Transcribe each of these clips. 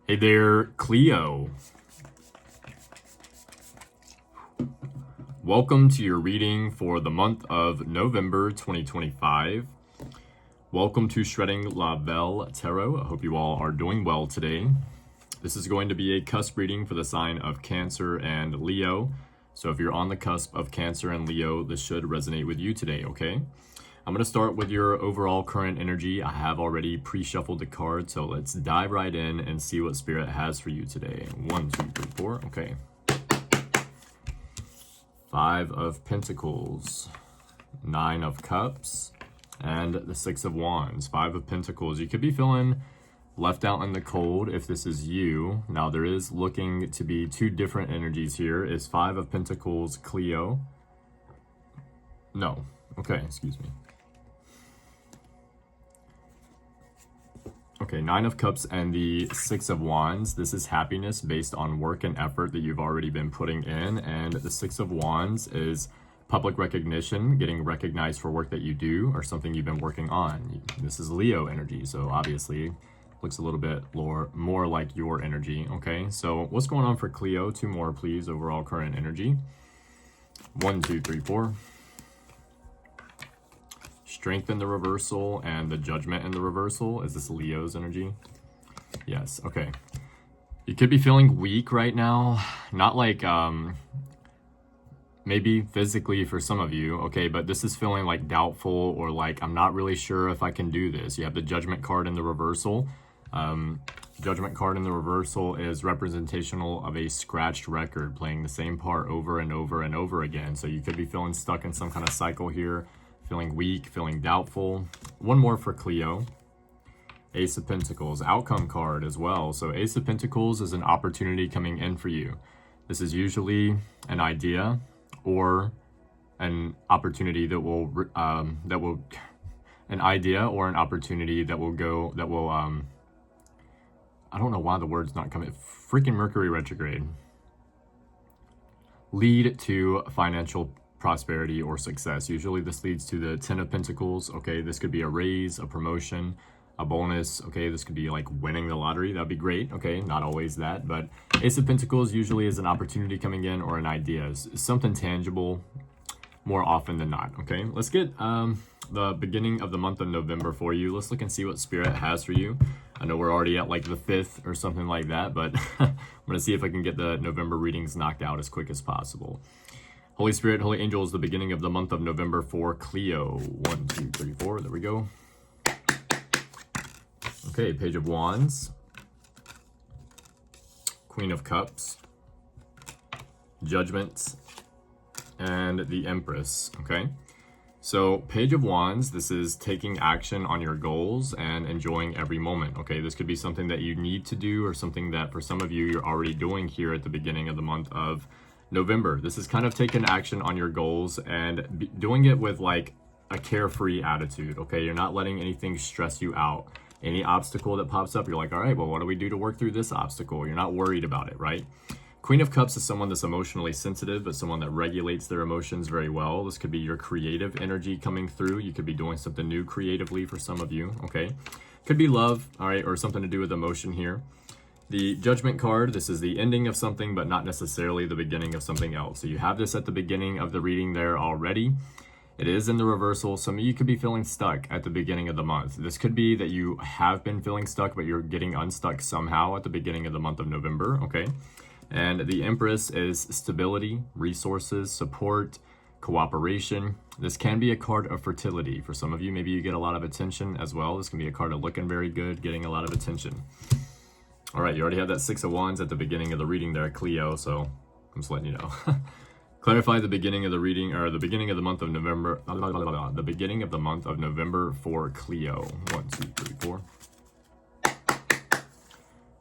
Hey there, Cleo. Welcome to your reading for the month of November 2025. Welcome to Shredding La Belle Tarot. I hope you all are doing well today. This is going to be a cusp reading for the sign of Cancer and Leo. So if you're on the cusp of Cancer and Leo, this should resonate with you today, okay? I'm going to start with your overall current energy. I have already pre-shuffled the cards, so let's dive right in and see what Spirit has for you today. 1, 2, 3, 4. Okay. 5 of Pentacles, 9 of Cups, and the 6 of Wands. 5 of Pentacles. You could be feeling left out in the cold if this is you. Now, there is looking to be 2 different energies here. Is 5 of Pentacles Cleo? No. Okay, excuse me. Okay, 9 of Cups and the 6 of Wands. This is happiness based on work and effort that you've already been putting in. And the 6 of Wands is public recognition, getting recognized for work that you do or something you've been working on. This is Leo energy, so obviously looks a little bit more like your energy, okay? So what's going on for Cleo? 2 more, please, overall current energy. 1, 2, 3, 4. Strength in the reversal and the Judgment in the reversal. Is this Leo's energy? Yes, okay. You could be feeling weak right now. Not like, maybe physically for some of you, okay, but this is feeling like doubtful or like, I'm not really sure if I can do this. You have the Judgment card in the reversal. Judgment card in the reversal is representational of a scratched record playing the same part over and over and over again. So you could be feeling stuck in some kind of cycle here. Feeling weak, feeling doubtful. 1 more for Cleo. Ace of Pentacles, outcome card as well. So Ace of Pentacles is an opportunity coming in for you. This is usually an idea or an opportunity that will, an idea or an opportunity that will go, that will, I don't know why the word's not coming. Freaking Mercury retrograde. Lead to financial prosperity or success. Usually this leads to the 10 of Pentacles. Okay, this could be a raise, a promotion, a bonus. Okay, this could be like winning the lottery. That'd be great. Okay, not always that, but Ace of Pentacles usually is an opportunity coming in or an idea. It's something tangible more often than not. Okay, let's get the beginning of the month of November for you. Let's look and see what Spirit has for you. I know we're already at like the 5th or something like that, but I'm gonna see if I can get the November readings knocked out as quick as possible. Holy Spirit, Holy Angels, the beginning of the month of November for Cleo. 1, 2, 3, 4. There we go. Okay, Page of Wands. Queen of Cups. Judgment. And the Empress. Okay. So, Page of Wands, this is taking action on your goals and enjoying every moment. Okay, this could be something that you need to do or something that for some of you, you're already doing here at the beginning of the month of November. This is kind of taking action on your goals and doing it with like a carefree attitude, okay? You're not letting anything stress you out. Any obstacle that pops up, you're like, all right, well, what do we do to work through this obstacle? You're not worried about it, right? Queen of Cups is someone that's emotionally sensitive, but someone that regulates their emotions very well. This could be your creative energy coming through. You could be doing something new creatively for some of you, okay? Could be love, all right, or something to do with emotion here. The Judgment card, this is the ending of something, but not necessarily the beginning of something else. So you have this at the beginning of the reading there already. It is in the reversal. Some of you could be feeling stuck at the beginning of the month. This could be that you have been feeling stuck, but you're getting unstuck somehow at the beginning of the month of November, okay? And the Empress is stability, resources, support, cooperation. This can be a card of fertility. For some of you, maybe you get a lot of attention as well. This can be a card of looking very good, getting a lot of attention. All right, you already have that 6 of Wands at the beginning of the reading there, Cleo, so I'm just letting you know. Clarify the beginning of the reading, or the beginning of the month of November, the beginning of the month of November for Cleo. 1, 2, 3, 4.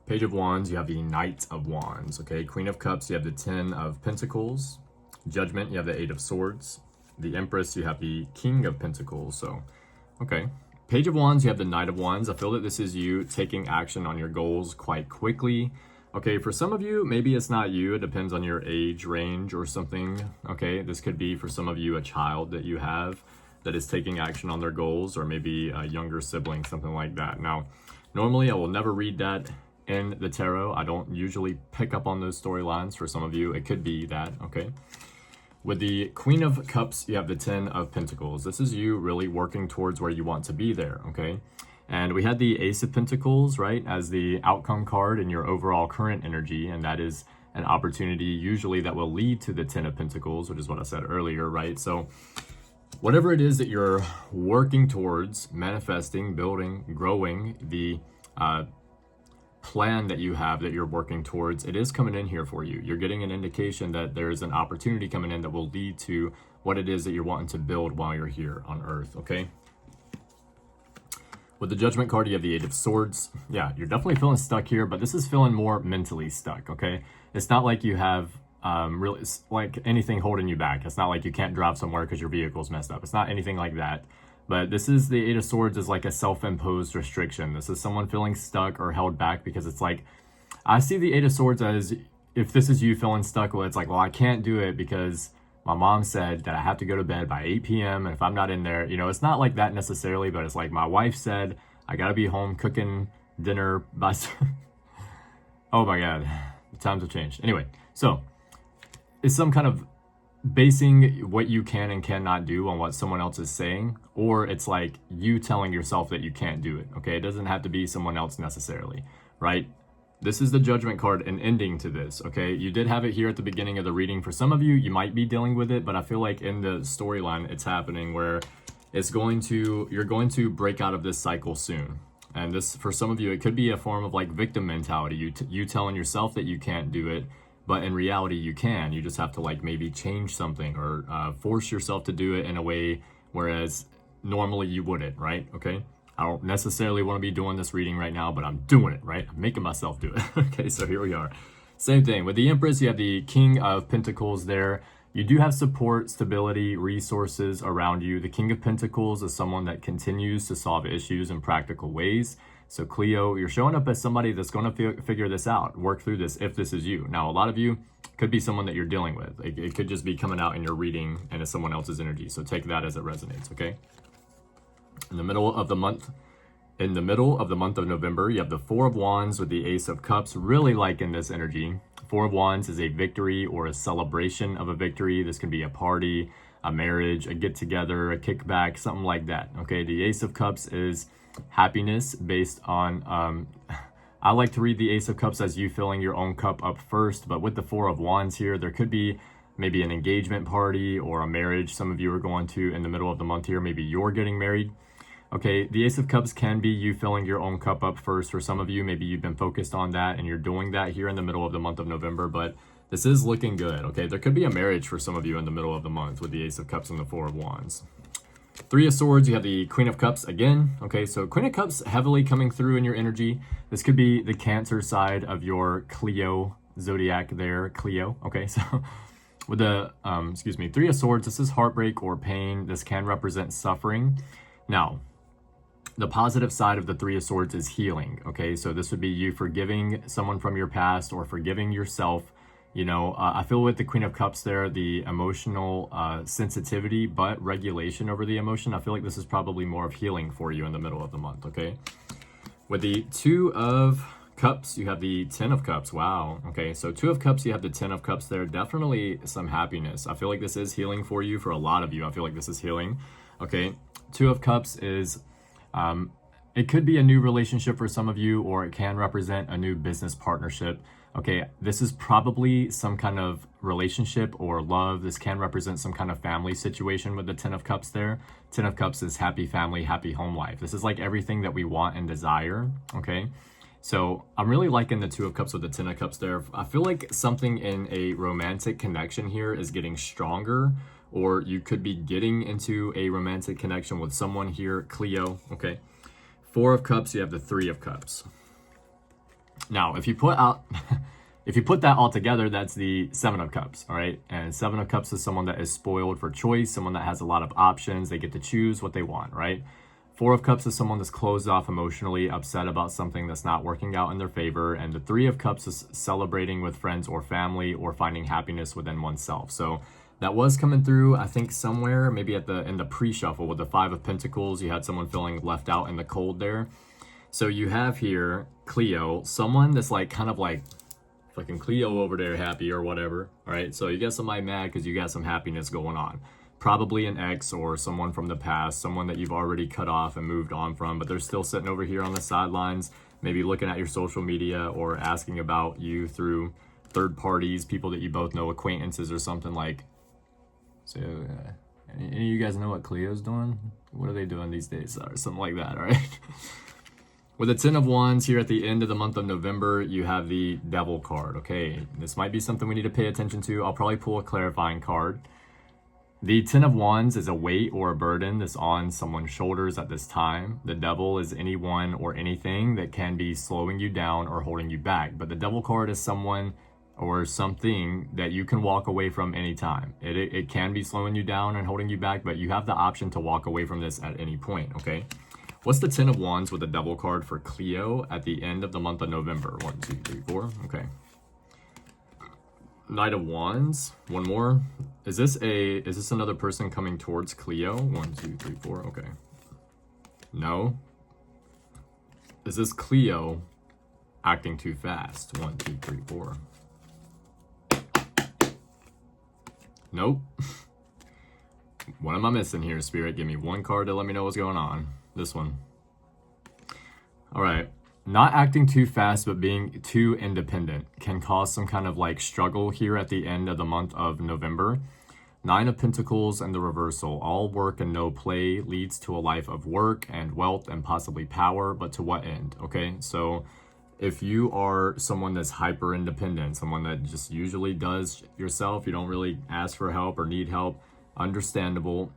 Page of Wands, you have the Knight of Wands, okay? Queen of Cups, you have the 10 of Pentacles. Judgment, you have the 8 of Swords. The Empress, you have the King of Pentacles, so, okay. Page of Wands, you have the Knight of Wands. I feel that this is you taking action on your goals quite quickly. Okay, for some of you, maybe it's not you. It depends on your age range or something. Okay, this could be for some of you a child that you have that is taking action on their goals, or maybe a younger sibling, something like that. Now, normally I will never read that in the tarot. I don't usually pick up on those storylines. For some of you, it could be that, okay? With the Queen of Cups, you have the Ten of Pentacles. This is you really working towards where you want to be there, okay? And we had the Ace of Pentacles, right, as the outcome card in your overall current energy, and that is an opportunity usually that will lead to the Ten of Pentacles, which is what I said earlier, right? So whatever it is that you're working towards, manifesting, building, growing, the plan that you have that you're working towards, it is coming in here for you. You're getting an indication that there's an opportunity coming in that will lead to what it is that you're wanting to build while you're here on Earth, okay? With the Judgment card, you have the Eight of Swords. Yeah, you're definitely feeling stuck here, but this is feeling more mentally stuck, okay? It's not like you have really like anything holding you back. It's not like you can't drive somewhere because your vehicle's messed up. It's not anything like that. But this is the Eight of Swords is like a self-imposed restriction. This is someone feeling stuck or held back because it's like, I see the Eight of Swords as if this is you feeling stuck, well, it's like, well, I can't do it because my mom said that I have to go to bed by 8 p.m. And if I'm not in there, you know, it's not like that necessarily, but it's like my wife said, I gotta be home cooking dinner by, oh my God, the times have changed. Anyway, so it's some kind of basing what you can and cannot do on what someone else is saying, or it's like you telling yourself that you can't do it, okay? It doesn't have to be someone else necessarily, right? This is the Judgment card, an ending to this, okay? You did have it here at the beginning of the reading. For some of you, you might be dealing with it, but I feel like in the storyline, it's happening where it's going to, you're going to break out of this cycle soon. And this, for some of you, it could be a form of like victim mentality, you telling yourself that you can't do it, but in reality, you can. You just have to like maybe change something or force yourself to do it in a way whereas normally you wouldn't, right? Okay. I don't necessarily want to be doing this reading right now, but I'm doing it, right? I'm making myself do it. Okay, so here we are. Same thing. With the Empress, you have the King of Pentacles there. You do have support, stability, resources around you. The King of Pentacles is someone that continues to solve issues in practical ways. So Cleo, you're showing up as somebody that's going to figure this out, work through this if this is you. Now, a lot of you could be someone that you're dealing with. It could just be coming out in your reading and it's someone else's energy. So take that as it resonates, okay? In the middle of the month of November, you have the Four of Wands with the Ace of Cups, really liking this energy. Four of Wands is a victory or a celebration of a victory. This can be a party, a marriage, a get-together, a kickback, something like that, okay? The Ace of Cups is happiness based on I like to read the Ace of Cups as you filling your own cup up first, but with the Four of Wands here, there could be maybe an engagement party or a marriage some of you are going to in the middle of the month here. Maybe you're getting married. Okay, the Ace of Cups can be you filling your own cup up first. For some of you, maybe you've been focused on that and you're doing that here in the middle of the month of November, but this is looking good, okay? There could be a marriage for some of you in the middle of the month with the Ace of Cups and the Four of Wands. Three of Swords, you have the Queen of Cups again. Okay, so Queen of Cups heavily coming through in your energy. This could be the Cancer side of your Cleo zodiac there, Cleo. Okay, so with the, Three of Swords, this is heartbreak or pain. This can represent suffering. Now, the positive side of the Three of Swords is healing. Okay, so this would be you forgiving someone from your past or forgiving yourself. You know, I feel with the Queen of Cups there, the emotional sensitivity, but regulation over the emotion. I feel like this is probably more of healing for you in the middle of the month, okay? With the Two of Cups, you have the Ten of Cups. Wow. Okay, so Two of Cups, you have the Ten of Cups there. Definitely some happiness. I feel like this is healing for you. For a lot of you, I feel like this is healing. Okay, Two of Cups is... it could be a new relationship for some of you, or it can represent a new business partnership. Okay, this is probably some kind of relationship or love. This can represent some kind of family situation with the Ten of Cups there. Ten of Cups is happy family, happy home life. This is like everything that we want and desire, okay? So I'm really liking the Two of Cups with the Ten of Cups there. I feel like something in a romantic connection here is getting stronger, or you could be getting into a romantic connection with someone here, Cleo, okay? Four of Cups, you have the Three of Cups. Now, if you put that all together, that's the Seven of Cups, all right? And Seven of Cups is someone that is spoiled for choice, someone that has a lot of options. They get to choose what they want, right? Four of Cups is someone that's closed off emotionally, upset about something that's not working out in their favor. And the Three of Cups is celebrating with friends or family or finding happiness within oneself. So that was coming through, I think, somewhere, maybe in the pre-shuffle with the Five of Pentacles. You had someone feeling left out in the cold there. So you have here Cleo, someone that's like kind of like fucking Cleo over there happy or whatever. All right, so you got somebody mad because you got some happiness going on. Probably an ex or someone from the past, someone that you've already cut off and moved on from, but they're still sitting over here on the sidelines, maybe looking at your social media or asking about you through third parties, people that you both know, acquaintances or something like. So any of you guys know what Cleo's doing? What are they doing these days or something like that, all right? With the 10 of Wands here at the end of the month of November, you have the Devil card, okay? This might be something we need to pay attention to. I'll probably pull a clarifying card. The 10 of Wands is a weight or a burden that's on someone's shoulders at this time. The Devil is anyone or anything that can be slowing you down or holding you back. But the Devil card is someone or something that you can walk away from anytime. It can be slowing you down and holding you back, but you have the option to walk away from this at any point, okay? What's the 10 of Wands with the Devil card for Cleo at the end of the month of November? 1, 2, 3, 4. Okay. Knight of Wands. One more. Is this another person coming towards Cleo? 1, 2, 3, 4. Okay. No. Is this Cleo acting too fast? 1, 2, 3, 4. Nope. What am I missing here, Spirit? Give me one card to let me know what's going on. This one. All right. Not acting too fast, but being too independent can cause some kind of like struggle here at the end of the month of November. 9 of Pentacles and the reversal. All work and no play leads to a life of work and wealth and possibly power, but to what end? Okay, so if you are someone that's hyper independent, someone that just usually does yourself, you don't really ask for help or need help, understandable.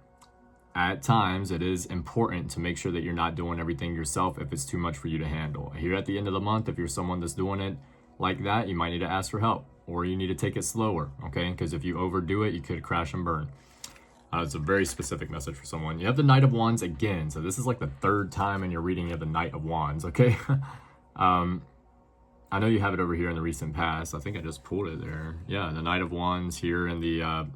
At times, it is important to make sure that you're not doing everything yourself if it's too much for you to handle. Here at the end of the month, if you're someone that's doing it like that, you might need to ask for help or you need to take it slower, okay? Because if you overdo it, you could crash and burn. It's a very specific message for someone. You have the Knight of Wands again. So this is like the third time in your reading you have the Knight of Wands, okay? I know you have it over here in the recent past. I think I just pulled it there. Yeah, the Knight of Wands here in the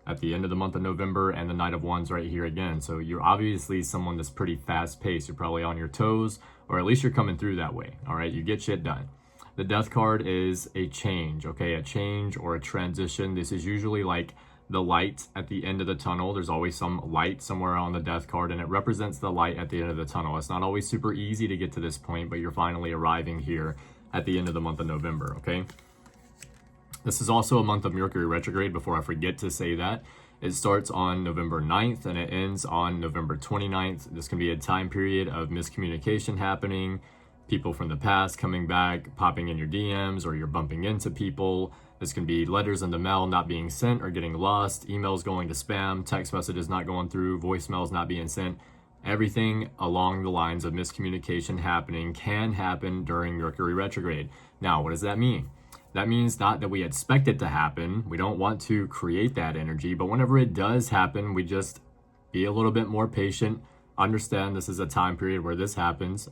at the end of the month of November, and the Knight of Wands right here again. So you're obviously someone that's pretty fast paced. You're probably on your toes, or at least you're coming through that way. All right, you get shit done. The Death card is a change, okay? A change or a transition. This is usually like the light at the end of the tunnel. There's always some light somewhere on the Death card, and it represents the light at the end of the tunnel. It's not always super easy to get to this point, but you're finally arriving here at the end of the month of November, okay? This is also a month of Mercury retrograde, before I forget to say that. It starts on November 9th and it ends on November 29th. This can be a time period of miscommunication happening, people from the past coming back, popping in your DMs, or you're bumping into people. This can be letters in the mail not being sent or getting lost, emails going to spam, text messages not going through, voicemails not being sent. Everything along the lines of miscommunication happening can happen during Mercury retrograde. Now, what does that mean? That means not that we expect it to happen. We don't want to create that energy, but whenever it does happen, we just be a little bit more patient. Understand this is a time period where this happens.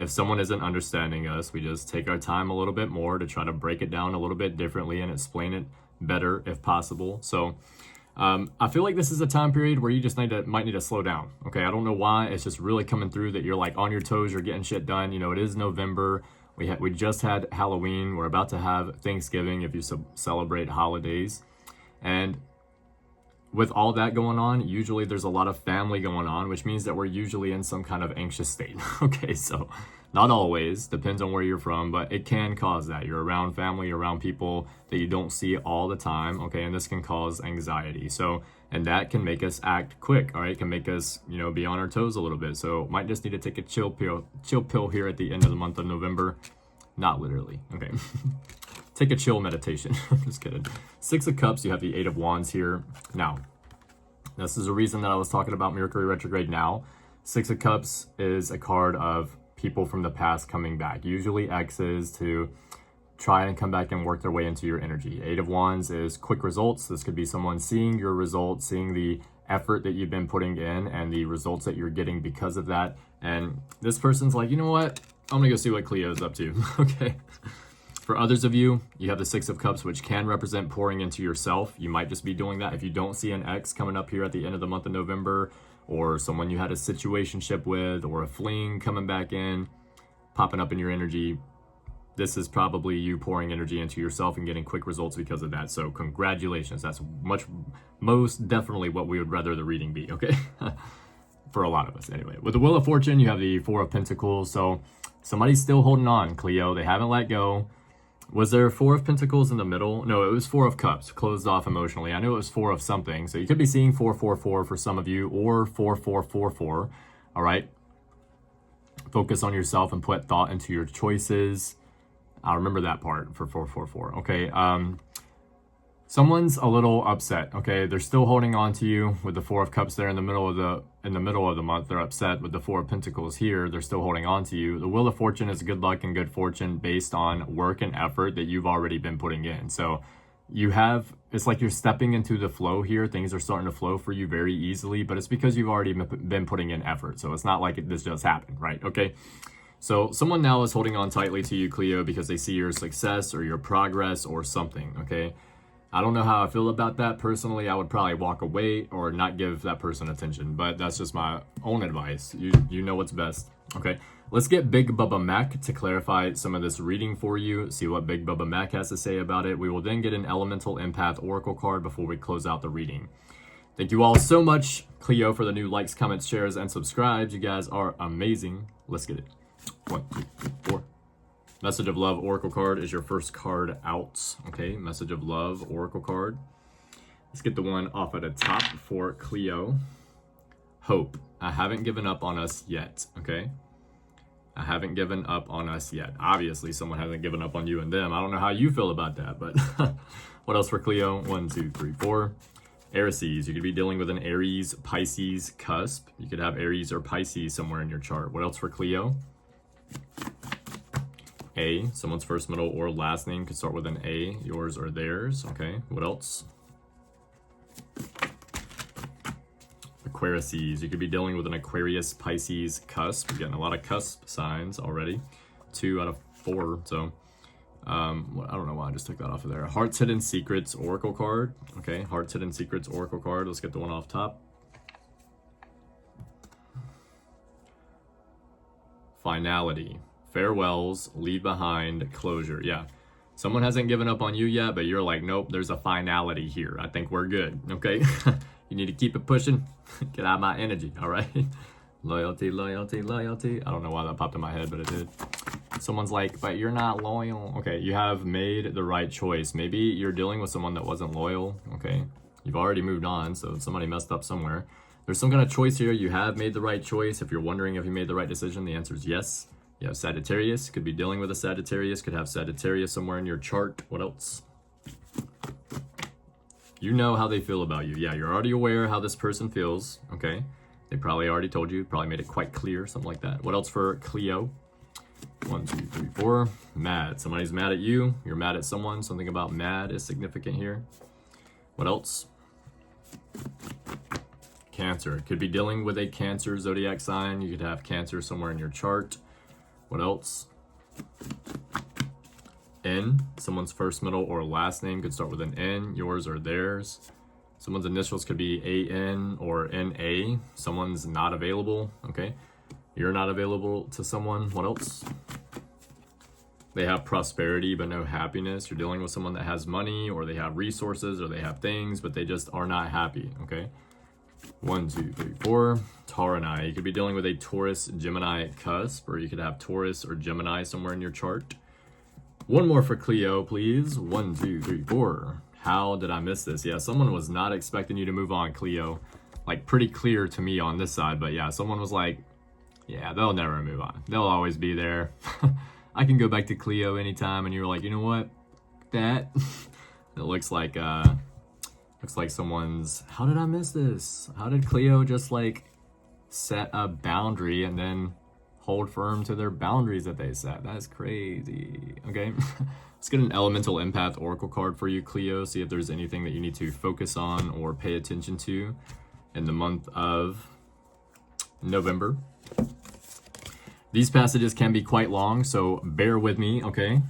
If someone isn't understanding us, we just take our time a little bit more to try to break it down a little bit differently and explain it better if possible. So I feel like this is a time period where you just might need to slow down. Okay, I don't know why. It's just really coming through that you're like on your toes, you're getting shit done. You know, it is November. We just had Halloween. We're about to have Thanksgiving if you celebrate holidays. And with all that going on, usually there's a lot of family going on, which means that we're usually in some kind of anxious state. Okay, so not always, depends on where you're from, but it can cause that. You're around family, around people that you don't see all the time, okay, and this can cause anxiety. So, and that can make us act quick, all right, can make us, you know, be on our toes a little bit. So might just need to take a chill pill here at the end of the month of November. Not literally, okay. Take a chill meditation. Just kidding. 6 of Cups, you have the 8 of Wands here. Now, this is a reason that I was talking about Mercury retrograde now. 6 of Cups is a card of people from the past coming back, usually exes, to try and come back and work their way into your energy. 8 of Wands is quick results. This could be someone seeing your results, seeing the effort that you've been putting in and the results that you're getting because of that. And this person's like, you know what? I'm gonna go see what Cleo's up to. Okay. For others of you, you have the Six of Cups, which can represent pouring into yourself. You might just be doing that. If you don't see an ex coming up here at the end of the month of November, or someone you had a situationship with, or a fling coming back in, popping up in your energy, this is probably you pouring energy into yourself and getting quick results because of that. So congratulations. That's most definitely what we would rather the reading be, okay? For a lot of us anyway. With the Wheel of Fortune, you have the Four of Pentacles. So somebody's still holding on, Cleo. They haven't let go. Was there Four of Pentacles in the middle? No, it was Four of Cups, closed off emotionally. I knew it was Four of something. So you could be seeing 444 for some of you, or 4444. All right. Focus on yourself and put thought into your choices. I'll remember that part for 444. Okay. Someone's a little upset. Okay. They're still holding on to you with the Four of Cups there in the middle of the month. They're upset with the Four of Pentacles here. They're still holding on to you. The Wheel of Fortune is good luck and good fortune based on work and effort that you've already been putting in. So it's like you're stepping into the flow here. Things are starting to flow for you very easily, but it's because you've already been putting in effort. So it's not like this just happened, right? Okay. So someone now is holding on tightly to you, Cleo, because they see your success or your progress or something, okay? I don't know how I feel about that. Personally, I would probably walk away or not give that person attention, but that's just my own advice. You know what's best. Okay, let's get Big Bubba Mac to clarify some of this reading for you, see what Big Bubba Mac has to say about it. We will then get an Elemental Empath Oracle card before we close out the reading. Thank you all so much, Cleo, for the new likes, comments, shares, and subscribes. You guys are amazing. Let's get it. 1, 2, 3, 4. Message of Love Oracle card is your first card out. Okay, Message of Love Oracle card. Let's get the one off at the top for Cleo. Hope. I haven't given up on us yet. Okay, I haven't given up on us yet. Obviously, someone hasn't given up on you and them. I don't know how you feel about that, but what else for Cleo? 1, 2, 3, 4. Aries. You could be dealing with an Aries, Pisces, Cusp. You could have Aries or Pisces somewhere in your chart. What else for Cleo? A, someone's first, middle, or last name could start with an A, yours or theirs. Okay, what else? Aquarius, you could be dealing with an Aquarius, Pisces, Cusp. You're getting a lot of cusp signs already. 2 out of 4, so I don't know why I just took that off of there. Heart's Hidden Secrets Oracle card. Okay, Heart's Hidden Secrets Oracle card. Let's get the one off top. Finality. Farewells, leave behind, closure. Yeah, someone hasn't given up on you yet, but you're like, nope, there's a finality here. I think we're good, okay? You need to keep it pushing. Get out of my energy, all right? Loyalty, loyalty, loyalty. I don't know why that popped in my head, but it did. Someone's like, but you're not loyal. Okay, you have made the right choice. Maybe you're dealing with someone that wasn't loyal, okay? You've already moved on, so somebody messed up somewhere. There's some kind of choice here. You have made the right choice. If you're wondering if you made the right decision, the answer is yes. You have Sagittarius, could be dealing with a Sagittarius, could have Sagittarius somewhere in your chart. What else? You know how they feel about you. Yeah, you're already aware how this person feels, okay? They probably already told you, probably made it quite clear, something like that. What else for Cleo? 1, 2, 3, 4. Mad. Somebody's mad at you. You're mad at someone. Something about mad is significant here. What else? Cancer. Could be dealing with a Cancer zodiac sign. You could have Cancer somewhere in your chart. What else? N. Someone's first, middle, or last name could start with an N, yours or theirs. Someone's initials could be AN or NA. Someone's not available, okay? You're not available to someone. What else? They have prosperity but no happiness. You're dealing with someone that has money, or they have resources, or they have things, but they just are not happy, okay? 1, 2, 3, 4. Taurani. You could be dealing with a Taurus, Gemini cusp, or you could have Taurus or Gemini somewhere in your chart. One more for Cleo, please. 1, 2, 3, 4. How did I miss this? Yeah, someone was not expecting you to move on, Cleo. Like, pretty clear to me on this side, but yeah, someone was like, yeah, they'll never move on. They'll always be there. I can go back to Cleo anytime, and you're like, you know what? That it looks like someone's, how did I miss this? How did Cleo just like set a boundary and then hold firm to their boundaries that they set? That is crazy. Okay. Let's get an Elemental Empath Oracle card for you, Cleo. See if there's anything that you need to focus on or pay attention to in the month of November. These passages can be quite long, so bear with me, okay?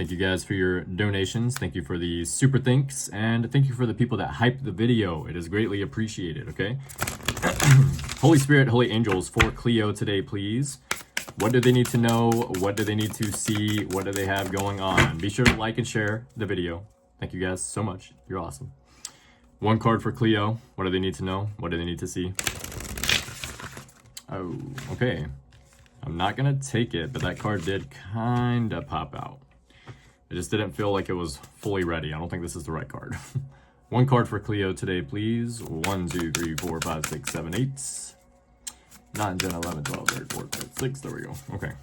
Thank you guys for your donations. Thank you for the super thanks. And thank you for the people that hyped the video. It is greatly appreciated, okay? Holy Spirit, Holy Angels, for Cleo today, please. What do they need to know? What do they need to see? What do they have going on? Be sure to like and share the video. Thank you guys so much. You're awesome. One card for Cleo. What do they need to know? What do they need to see? Oh, okay. I'm not gonna take it, but that card did kinda pop out. It just didn't feel like it was fully ready. I don't think this is the right card. One card for Cleo today, please. 1, 2, 3, 4, 5, 6, 7, 8. 9, 10, 11, 12, 13, 14, 15, 16. There we go. Okay.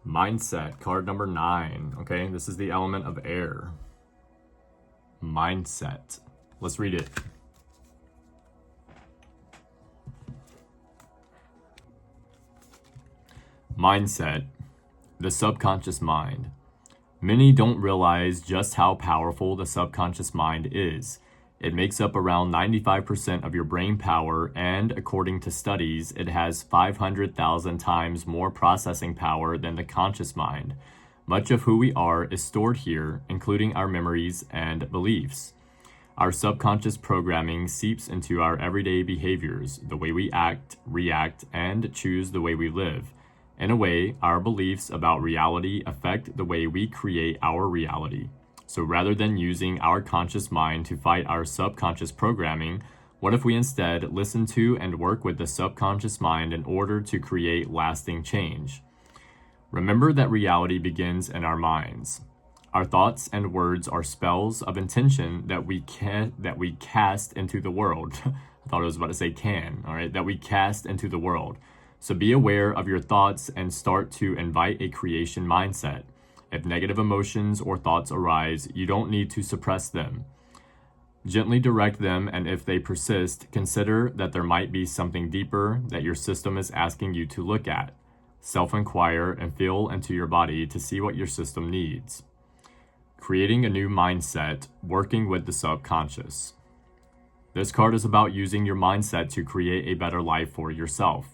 Mindset, card number 9. Okay, this is the element of air. Mindset. Let's read it. Mindset, the subconscious mind. Many don't realize just how powerful the subconscious mind is. It makes up around 95% of your brain power, and according to studies, it has 500,000 times more processing power than the conscious mind. Much of who we are is stored here, including our memories and beliefs. Our subconscious programming seeps into our everyday behaviors, the way we act, react, and choose the way we live. In a way, our beliefs about reality affect the way we create our reality. So rather than using our conscious mind to fight our subconscious programming, what if we instead listen to and work with the subconscious mind in order to create lasting change? Remember that reality begins in our minds. Our thoughts and words are spells of intention that we cast into the world. I thought I was about to say can, all right, that we cast into the world. So be aware of your thoughts and start to invite a creation mindset. If negative emotions or thoughts arise, you don't need to suppress them. Gently direct them, and if they persist, consider that there might be something deeper that your system is asking you to look at. Self-inquire and feel into your body to see what your system needs. Creating a new mindset, working with the subconscious. This card is about using your mindset to create a better life for yourself.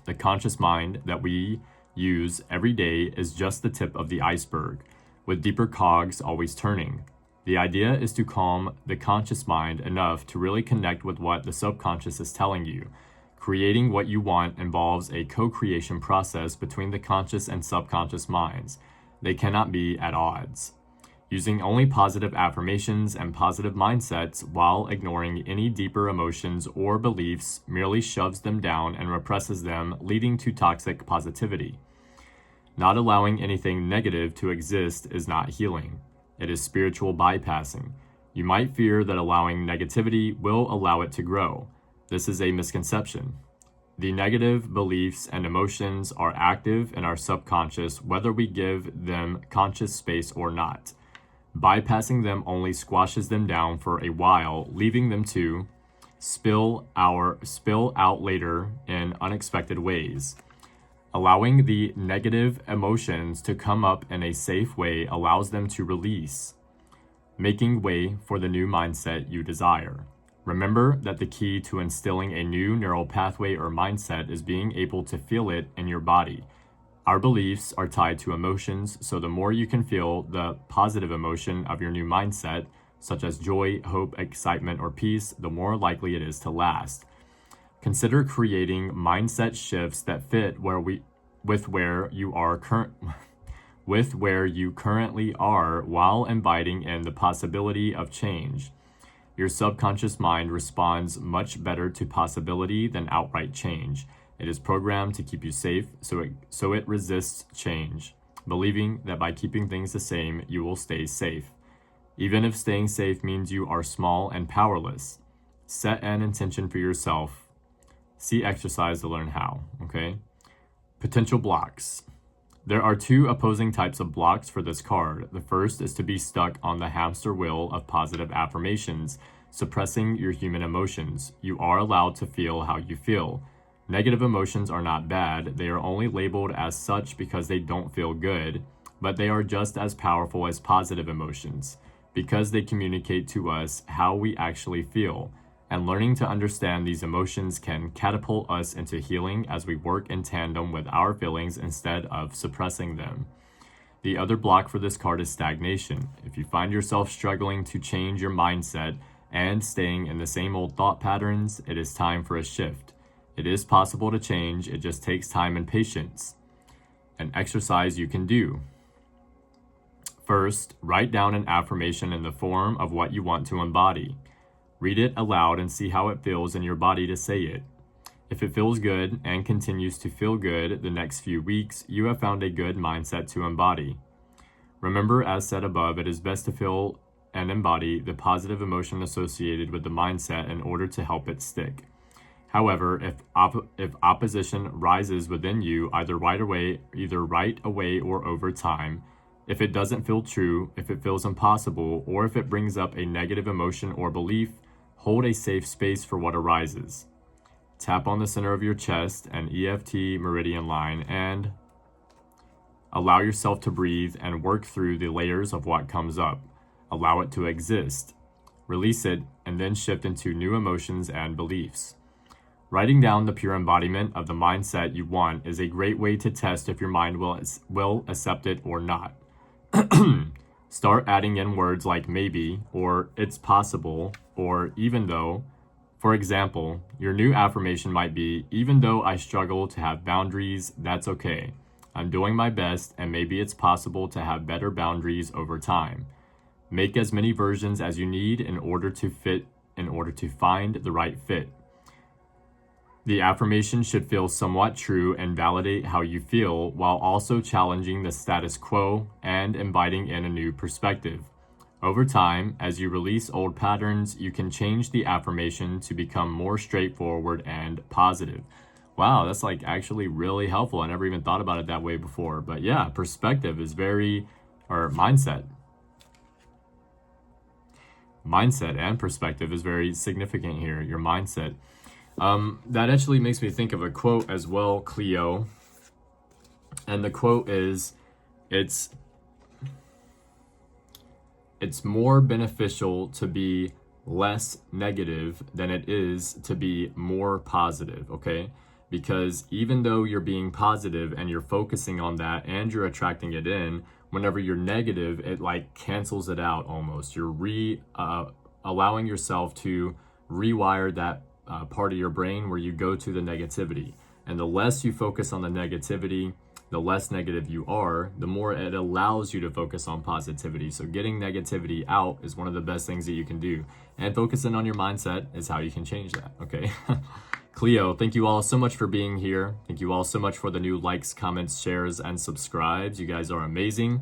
The conscious mind that we use every day is just the tip of the iceberg, with deeper cogs always turning. The idea is to calm the conscious mind enough to really connect with what the subconscious is telling you. Creating what you want involves a co-creation process between the conscious and subconscious minds. They cannot be at odds. Using only positive affirmations and positive mindsets while ignoring any deeper emotions or beliefs merely shoves them down and represses them, leading to toxic positivity. Not allowing anything negative to exist is not healing. It is spiritual bypassing. You might fear that allowing negativity will allow it to grow. This is a misconception. The negative beliefs and emotions are active in our subconscious whether we give them conscious space or not. Bypassing them only squashes them down for a while, leaving them to spill out later in unexpected ways. Allowing the negative emotions to come up in a safe way allows them to release, making way for the new mindset you desire. Remember that the key to instilling a new neural pathway or mindset is being able to feel it in your body. Our beliefs are tied to emotions, so the more you can feel the positive emotion of your new mindset, such as joy, hope, excitement, or peace, the more likely it is to last. Consider creating mindset shifts that fit with where you currently are while inviting in the possibility of change. Your subconscious mind responds much better to possibility than outright change. It is programmed to keep you safe, so it resists change, believing that by keeping things the same, you will stay safe. Even if staying safe means you are small and powerless, set an intention for yourself. See exercise to learn how, okay? Potential blocks. There are two opposing types of blocks for this card. The first is to be stuck on the hamster wheel of positive affirmations, suppressing your human emotions. You are allowed to feel how you feel. Negative emotions are not bad. They are only labeled as such because they don't feel good, but they are just as powerful as positive emotions because they communicate to us how we actually feel. and learning to understand these emotions can catapult us into healing as we work in tandem with our feelings instead of suppressing them. The other block for this card is stagnation. If you find yourself struggling to change your mindset and staying in the same old thought patterns, it is time for a shift. It is possible to change, it just takes time and patience. An exercise you can do. First, write down an affirmation in the form of what you want to embody. Read it aloud and see how it feels in your body to say it. If it feels good and continues to feel good the next few weeks, you have found a good mindset to embody. Remember, as said above, it is best to feel and embody the positive emotion associated with the mindset in order to help it stick. However, if opposition rises within you, either right away or over time, if it doesn't feel true, if it feels impossible, or if it brings up a negative emotion or belief, hold a safe space for what arises. Tap on the center of your chest and EFT meridian line and allow yourself to breathe and work through the layers of what comes up. Allow it to exist. Release it and then shift into new emotions and beliefs. Writing down the pure embodiment of the mindset you want is a great way to test if your mind will accept it or not. Start adding in words like maybe, or it's possible, or even though. For example, your new affirmation might be, even though I struggle to have boundaries, that's okay. I'm doing my best, and maybe it's possible to have better boundaries over time. Make as many versions as you need in order to find the right fit. The affirmation should feel somewhat true and validate how you feel while also challenging the status quo and inviting in a new perspective. Over time, as you release old patterns, you can change the affirmation to become more straightforward and positive. Wow, that's like actually really helpful. I never even thought about it that way before. But yeah, perspective is mindset. Mindset and perspective is very significant here, your mindset. That actually makes me think of a quote as well, Cleo. And the quote is, it's more beneficial to be less negative than it is to be more positive, okay? Because even though you're being positive and you're focusing on that and you're attracting it in, whenever you're negative, it like cancels it out almost. You're allowing yourself to rewire that part of your brain where you go to the negativity. And the less you focus on the negativity, the less negative you are, the more it allows you to focus on positivity. So getting negativity out is one of the best things that you can do. And focusing on your mindset is how you can change that, okay? Cleo, thank you all so much for being here. Thank you all so much for the new likes, comments, shares, and subscribes. You guys are amazing.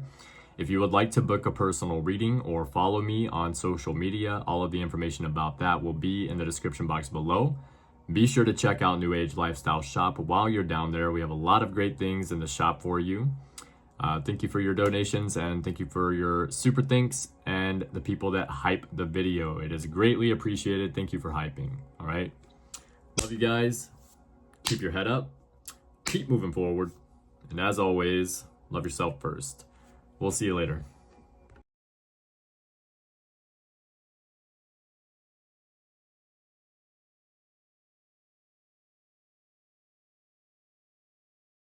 If you would like to book a personal reading or follow me on social media, all of the information about that will be in the description box below. Be sure to check out New Age Lifestyle Shop while you're down there. We have a lot of great things in the shop for you. Thank you for your donations and thank you for your super thanks and the people that hype the video. It is greatly appreciated. Thank you for hyping. All right. Love you guys. Keep your head up. Keep moving forward. And as always, love yourself first. We'll see you later.